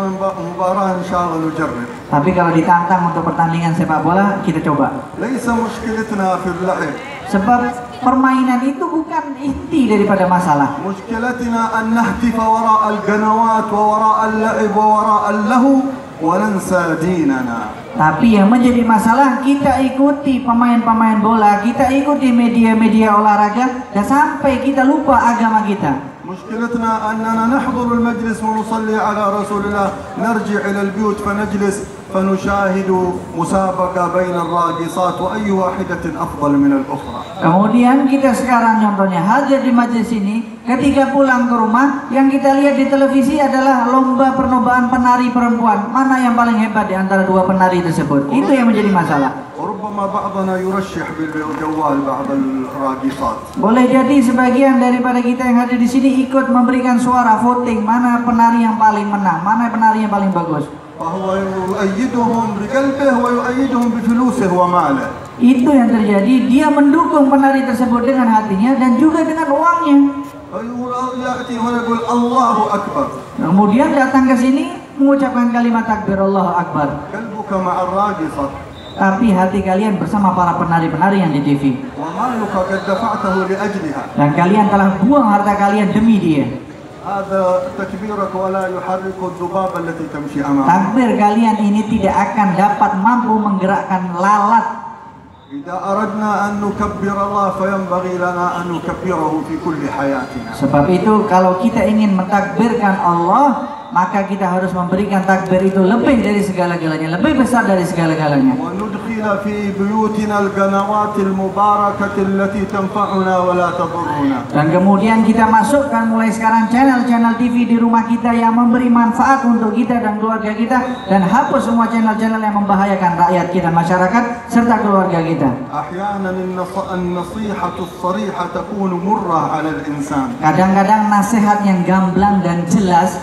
مباراة إن شاء الله نجرب. Tapi kalau ditantang untuk pertandingan sepak bola, kita coba. ليس مشكلتنا في اللعب. Sebab permainan itu bukan inti daripada masalah. مشكلتنا أن نهتف وراء القنوات ووراء اللعب ووراء اللهو وننسى ديننا. Tapi yang menjadi masalah, kita ikuti pemain-pemain bola, kita ikuti media-media olahraga, dan sampai kita lupa agama kita. مشكلتنا أننا نحضر المجلس ونصلي على رسول الله، نرجع إلى البيوت فنجلس فنشاهد مسابقة بين الراقصات وأي واحدة أفضل من الأخرى. Kemudian kita sekarang contohnya hadir di majelis ini, ketika pulang ke rumah yang kita lihat di televisi adalah lomba perlombaan penari perempuan, mana yang paling hebat di antara dua penari tersebut. Itu yang menjadi masalah. وربما بعضنا يرشح بالجوال بعض الراقصات. Boleh jadi sebagian daripada kita yang hadir di sini ikut memberikan suara voting mana penari yang paling menang, mana penari yang paling bagus. فهو يؤيدهم بقلبه ويؤيدهم بفلوسه وماله. Itu yang terjadi, dia mendukung penari tersebut dengan hatinya dan juga dengan uangnya. يأتي ويقول الله أكبر. Kemudian datang ke sini mengucapkan kalimat takbir Allahu Akbar. قلبك مع الراقصة. Tapi hati kalian bersama para penari-penari yang di TV. ومالك قد دفعته لأجلها. Dan kalian telah buang harta kalian demi dia. هذا تكبيرك ولا يحرك الذباب التي تمشي أمامك. Takbir kalian ini tidak akan dapat mampu menggerakkan lalat. إذا أردنا أن نكبر الله فينبغي لنا أن نكبره في كل حياتنا. Sebab itu kalau kita ingin mentakbirkan Allah, maka kita harus memberikan takbir itu lebih dari segala-galanya, lebih besar dari segala-galanya. وندخل في بيوتنا القنوات المباركة التي تنفعنا ولا تضرنا. Dan kemudian kita masukkan mulai sekarang channel-channel TV di rumah kita yang memberi manfaat untuk kita dan keluarga kita, dan hapus semua channel-channel yang membahayakan rakyat kita, masyarakat serta keluarga kita. أحيانا النصيحة الصريحة تكون مرة على الإنسان. Kadang-kadang nasihat yang gamblang dan jelas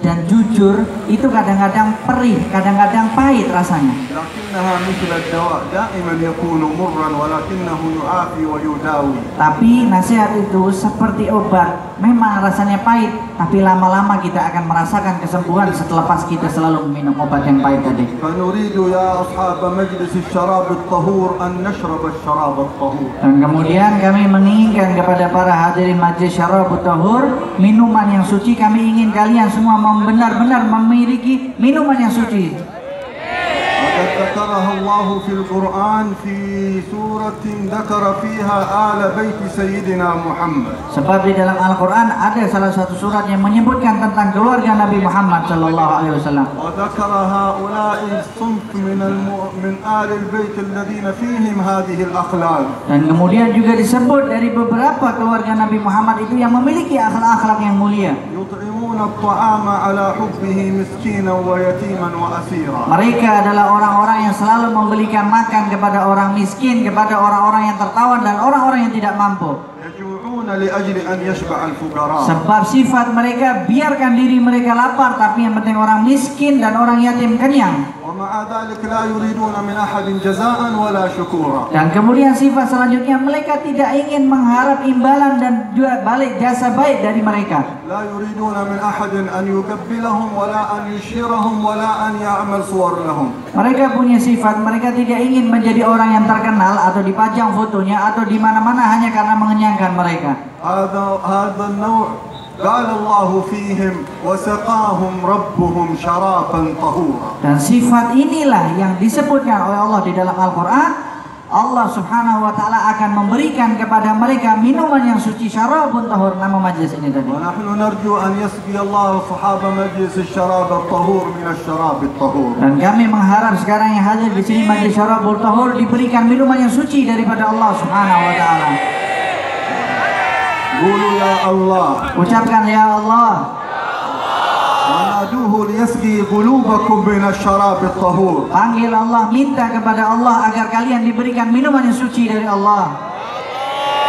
dan jujur itu kadang-kadang perih, kadang-kadang pahit rasanya. لكنها مثل الدواء دائما يكون مرا ولكنه يعافي ويداوي. Tapi nasihat itu seperti obat, memang rasanya pahit, tapi lama-lama kita akan merasakan kesembuhan setelah pas kita selalu minum obat yang pahit tadi. فنريد يا أصحاب مجلس الشراب الطهور أن نشرب الشراب الطهور. Dan kemudian kami menginginkan kepada para hadirin majlis syarabut tahur, minuman yang suci. Kami ingin kalian semua benar-benar memiliki minuman yang suci. وقد ذكرها الله في القرآن في سورة ذكر فيها آل بيت سيدنا محمد. Sebab di dalam Al-Quran ada salah satu surat yang menyebutkan tentang keluarga Nabi Muhammad Sallallahu Alaihi Wasallam. وذكر هؤلاء الصنف من آل البيت الذين فيهم هذه الأخلاق. Dan kemudian juga disebut dari beberapa keluarga Nabi Muhammad itu yang memiliki akhlak-akhlak yang mulia. يطعمون الطعام على حبه مسكينا ويتيما وأسيرا. Mereka adalah orang-orang yang selalu memberikan makan kepada orang miskin, kepada orang-orang yang tertawan dan orang-orang yang tidak mampu. يجوعون لأجل أن يشبع الفقراء. Sebab sifat mereka, biarkan diri mereka lapar, tapi yang penting orang miskin dan orang yatim kenyang. ومع ذلك لا يريدون من أحد جزاء ولا شكورا. Dan kemudian sifat selanjutnya, mereka tidak ingin mengharap imbalan dan juga balik jasa baik dari mereka. لا يريدون من أحد أن يقبلهم ولا أن يشيرهم ولا أن يعمل صور لهم. Mereka punya sifat, mereka tidak ingin menjadi orang yang terkenal atau dipajang fotonya atau di mana-mana hanya karena mengenyangkan mereka. هذا النوع قال الله فيهم وسقاهم ربهم شرابا طهورا. Dan sifat inilah yang disebutkan oleh Allah di dalam Al-Quran. Allah Subhanahu wa Ta'ala akan memberikan kepada mereka minuman yang suci, syarabun tahur, nama majlis ini tadi. ونحن نرجو أن يسقي الله أصحاب مجلس الشراب الطهور من الشراب الطهور. Dan kami mengharap sekarang yang hadir di sini majlis syarabul tahur diberikan minuman yang suci daripada Allah Subhanahu wa Ta'ala. قولوا يا الله. Ucapkan ya Allah. ونادوه ليسقي قلوبكم من الشراب الطهور. Panggil Allah, minta kepada Allah agar kalian diberikan minuman yang suci dari Allah.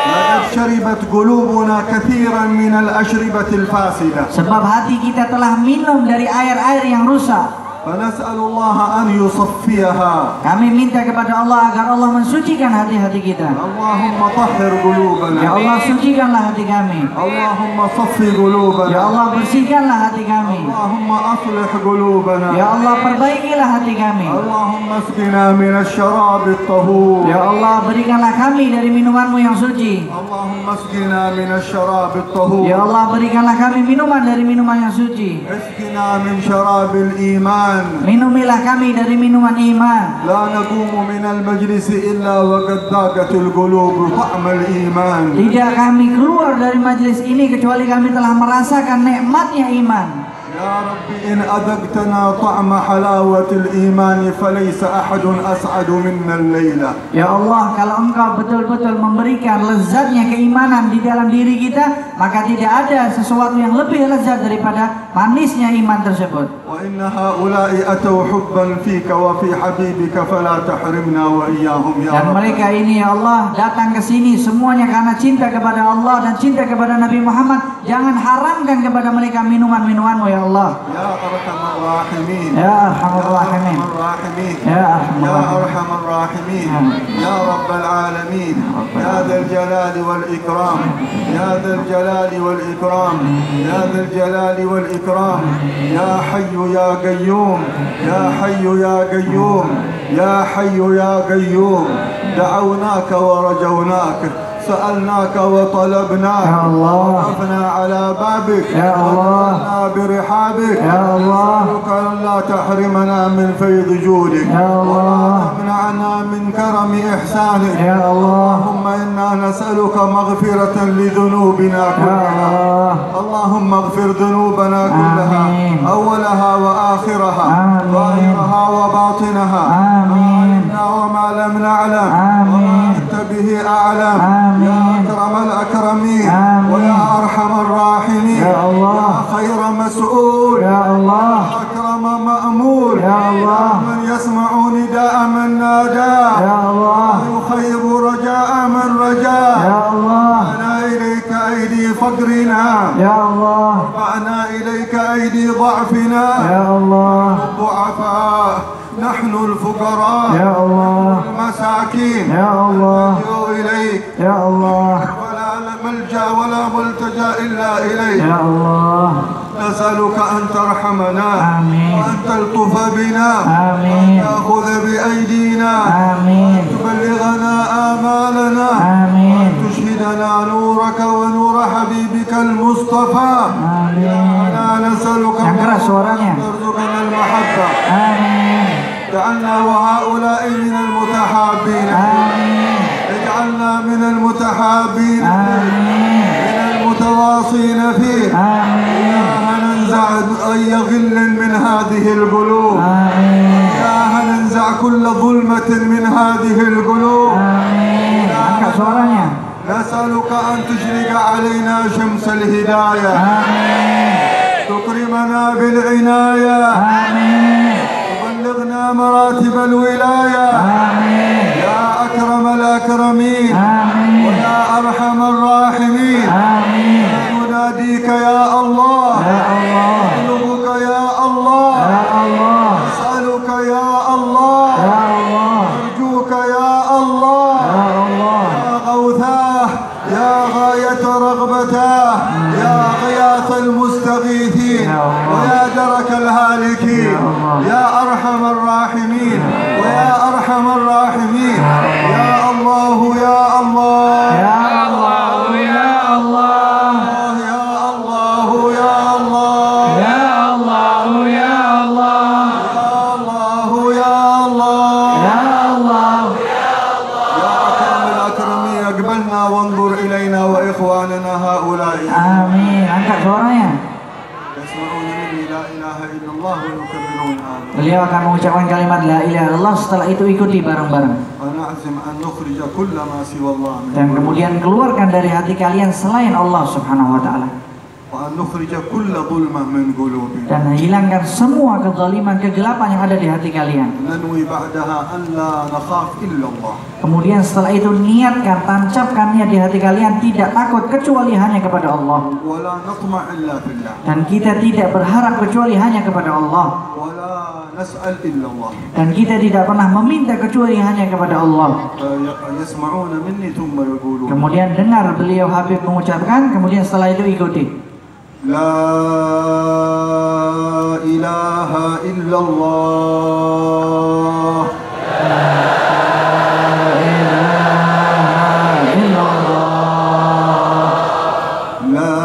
لقد شربت قلوبنا كثيرا من الأشربة الفاسدة. Sebab hati kita telah minum dari air-air yang rusak. فنسأل الله أن يصفيها. Kami minta kepada Allah agar Allah mensucikan hati-hati kita. اللهم طهر قلوبنا. Ya Allah, sucikanlah hati kami. اللهم صفي قلوبنا. Ya Allah, bersihkanlah hati kami. اللهم أصلح قلوبنا. Ya Allah, perbaikilah hati kami. اللهم اسقنا من الشراب الطهور. Ya Allah, berikanlah kami dari minuman-Mu yang suci. اللهم اسقنا من الشراب الطهور. Ya Allah, berikanlah kami minuman dari minuman yang suci. اسقنا من شراب الإيمان. Minumilah kami dari minuman iman. لا نقوم من المجلس إلا وقد ذاقت القلوب طعم الإيمان. Tidak kami keluar dari majelis ini kecuali kami telah merasakan nikmatnya iman. يا رب إن أذقتنا طعم حلاوة الإيمان فليس أحد أسعد منا الليلة. Ya Allah, kalau Engkau betul-betul memberikan lezatnya keimanan di dalam diri kita, maka tidak ada sesuatu yang lebih lezat daripada manisnya iman tersebut. وإن هؤلاء أتوا حبا فيك وفي حبيبك فلا تحرمنا وإياهم يا Dan رب. mereka ini ya Allah datang ke sini semuanya karena cinta kepada Allah dan cinta kepada Nabi Muhammad. Jangan haramkan kepada mereka minuman-minuman-Mu ya Allah. يا أرحم الراحمين. Ya Arhamar Rahimin. الراحمين. Ya Arhamar يا Rahimin. أرحم الراحمين. يا رب العالمين. يا ذا الجلال والإكرام. يا ذا الجلال والإكرام. يا ذا الجلال والإكرام. يا حي يا قيوم. يا حي يا قيوم. يا حي يا قيوم. دعوناك ورجوناك سألناك وطلبناك يا الله. وقفنا على بابك يا الله. ودخلنا برحابك يا الله. نسألك أن لا تحرمنا من فيض جودك يا الله. ولا تمنعنا من كرم إحسانك يا الله. اللهم إنا نسألك مغفرة لذنوبنا يا كلها الله. اللهم اغفر ذنوبنا كلها آمين. أولها وآخرها آمين. ظاهرها وباطنها آمين. ما علمنا وما لم نعلم آمين. وما أنت به أعلم آمين. يا أكرم الأكرمين آمين. ويا أرحم الراحمين يا الله. يا خير مسؤول يا الله. أكرم مأمول يا الله. من يسمع نداء من ناداه يا الله. ويخيب رجاء من رجاه يا الله. أنا إليك أيدي فقرنا يا الله. رفعنا إليك أيدي ضعفنا يا الله. الضعفاء نحن الفقراء يا الله. المساكين يا الله. نلجأ إليك يا الله. ولا ملجأ ولا ملتجأ إلا إليك يا الله. نسألك أن ترحمنا آمين. وأن تلطف بنا آمين. وأن تأخذ بأيدينا آمين. تبلغنا آمالنا آمين. تشهدنا نورك ونور حبيبك المصطفى آمين. أنا نسألك Yang keras suaranya. أن ترزقنا المحبة آمين. اجعلنا وهؤلاء من المتحابين آمين. اجعلنا من المتحابين آمين. من المتواصين فيه آمين. إلها ننزع أي غل من هذه القلوب آمين. إلها ننزع كل ظلمة من هذه القلوب آمين. Angkat suaranya. نسألك أن تشرق علينا شمس الهداية آمين. تكرمنا بالعناية آمين. تبلغنا مراتب الولاية آمين. يا أكرم الأكرمين آمين. ويا أرحم الراحمين آمين. نناديك يا الله يا الله. نطلبك يا الله يا الله. نسألك يا الله يا الله. نرجوك يا الله يا الله. يا غوثاه يا غاية رغبتاه يا غياث المستغيثين يا الله. ويا درك الهالكين يا الله. يا أرحم الراحمين ويا أرحم الراحمين يا الله يا الله يا الله. يا الله. يا الله يا الله يا الله. يا الله. يا الله يا الله يا الله. يا أكرم الأكرمين اقبلنا وانظر إلينا وإخواننا هؤلاء Amin. Angkat suaranya. يسمعون مني لا إله إلا الله ويكبرون آمين Beliau akan mengucapkan kalimat la ilaha illallah, setelah itu ikuti bareng-bareng. ونعزم أن نخرج كل ما سوى الله من Dan قلوب. kemudian keluarkan dari hati kalian selain Allah Subhanahu wa taala. وأن نخرج كل ظلمة من قلوبنا Dan hilangkan semua kezaliman, kegelapan yang ada di hati kalian. ننوي بعدها أن لا نخاف إلا الله Kemudian setelah itu niatkan, tancapkan niat di hati kalian tidak takut kecuali hanya kepada Allah. ولا نطمع إلا في الله Dan kita tidak berharap kecuali hanya kepada Allah. ولا نسأل إلا الله Dan kita tidak pernah meminta kecuali hanya kepada Allah. يسمعون مني ثم يقولون Kemudian dengar beliau Habib mengucapkan, kemudian setelah itu ikuti. لا إله إلا الله لا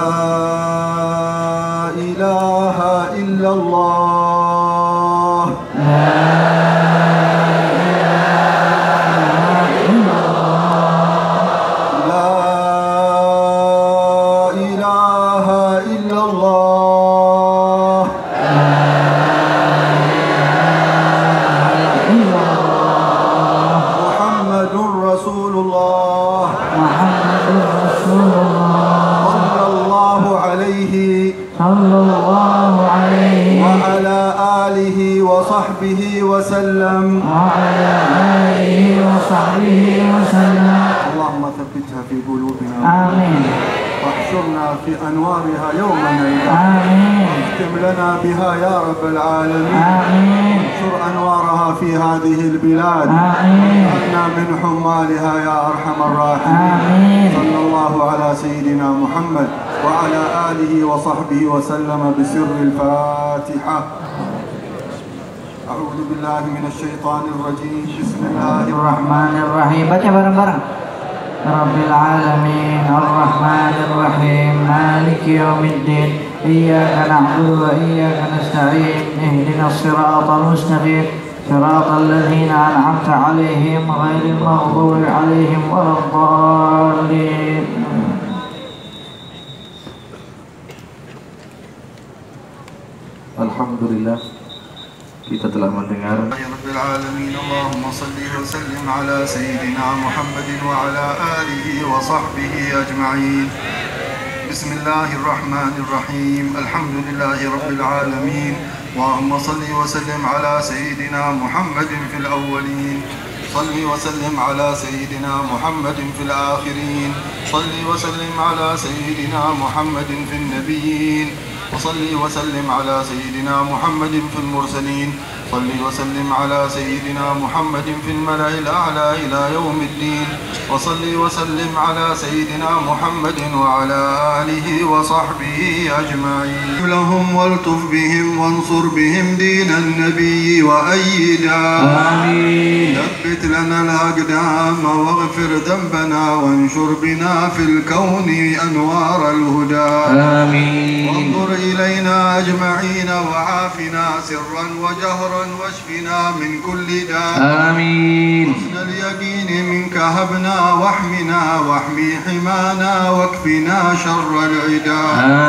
إله إلا الله لا إله إلا الله محمد رسول الله Muhammadur Rasulullah صلى الله عليه sallallahu alaihi وعلى آله وصحبه وسلم wa ala alihi wa sahbihi wa sallam. اللهم ثبتها في قلوبنا Amin. واحشرنا في أنوارها يوم نلقاك Amin. اختم لنا بها يا رب العالمين Amin. انشر أنوارها في هذه البلاد Amin. واجعلنا من حمالها يا أرحم الراحمين Amin. صلى الله على سيدنا محمد وعلى آله وصحبه وسلم بسر الفاتحة أعوذ بالله من الشيطان الرجيم بسم الله الرحمن Bismillahirrahmanirrahim. Baca bareng-bareng. رب العالمين الرحمن الرحيم مالك يوم الدين إياك نعبد وإياك نستعين اهدنا الصراط المستقيم صراط الذين أنعمت عليهم غير المغضوب عليهم ولا الضالين. Alhamdulillah, kita telah mendengar. Rabbil alamin, Allahumma salli wa sallim ala sayyidina Muhammadin wa ala alihi wa sahbihi ajma'in. Bismillahirrahmanirrahim. Alhamdulillahi rabbil alamin. Allahumma salli wa sallim ala sayyidina Muhammadin fil awwalin. صلي وسلم على سيدنا محمد في الآخرين. صلي وسلم على سيدنا محمد في النبيين. وصلي وسلم على سيدنا محمد في المرسلين. صلي وسلم على سيدنا محمد في الملأ الأعلى إلى يوم الدين. وصلي وسلم على سيدنا محمد وعلى آله وصحبه أجمعين. لهم والطف بهم وانصر بهم دين النبي وأيدا. آمين. ثبت لنا الأقدام واغفر ذنبنا وانشر بنا في الكون أنوار الهدى. آمين. وانظر إلينا أجمعين وعافنا سرا وجهرا واشفنا من كل داء. آمين. حسن اليقين منك هبنا واحمنا واحمي حمانا واكفنا شر العدا.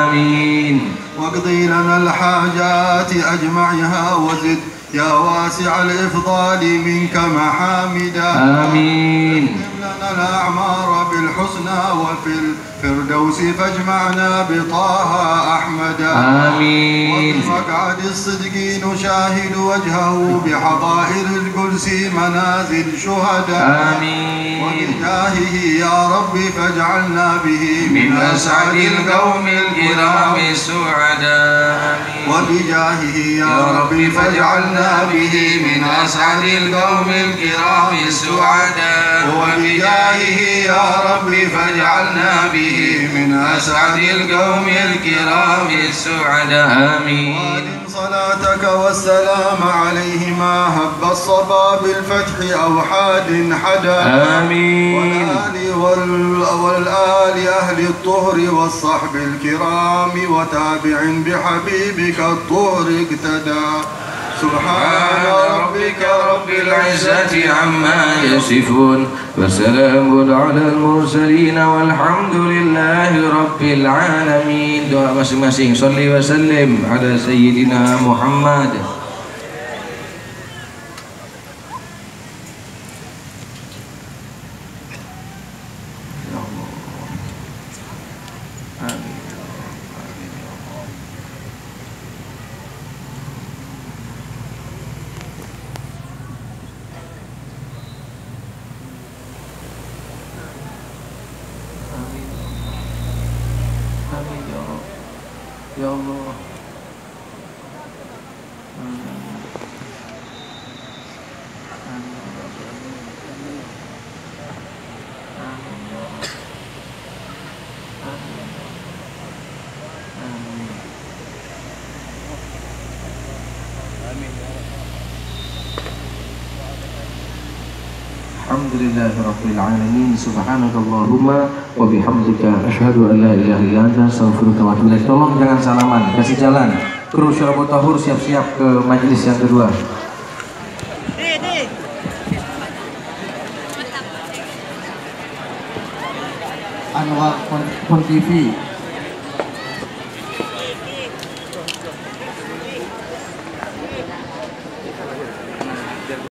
آمين. واقضي لنا الحاجات أجمعها وزد يا واسع الإفضال منك محامدا. آمين. لنا الأعمار بالحسنى وفي الفردوس فاجمعنا بطه أحمد. آمين. وفي مقعد الصدق نشاهد وجهه بحظائر القدس منازل شهداء. آمين. وبجاهه يا رب فاجعلنا به من أسعد القوم الكرام السعداء. وبجاهه يا رب فاجعلنا به من أسعد القوم الكرام السعداء. وبجاهه يا رب فاجعلنا به من أسعد القوم الكرام السعداء. آمين. وأدم صلاتك والسلام عليه ما هب الصبا بالفتح أو حاد حدا. آمين. والآل أهل الطهر والصحب الكرام وتابع بحبيبك الطهر اقتدى. سبحان ربك رب العزة عما يصفون وسلام على المرسلين والحمد لله رب العالمين. Doa masing-masing. Sholli wa sallim ala sayyidina Muhammad. Ya Allah. Alhamdulillahirabbil alamin. Subhanakallahumma wa bihamdika asyhadu an la ilaha illa anta astaghfiruka wa atubu ilaik. Tolong jangan salaman, kasih jalan. Kru Syarabut Tahur siap-siap ke majelis yang kedua. Anwar Pon TV.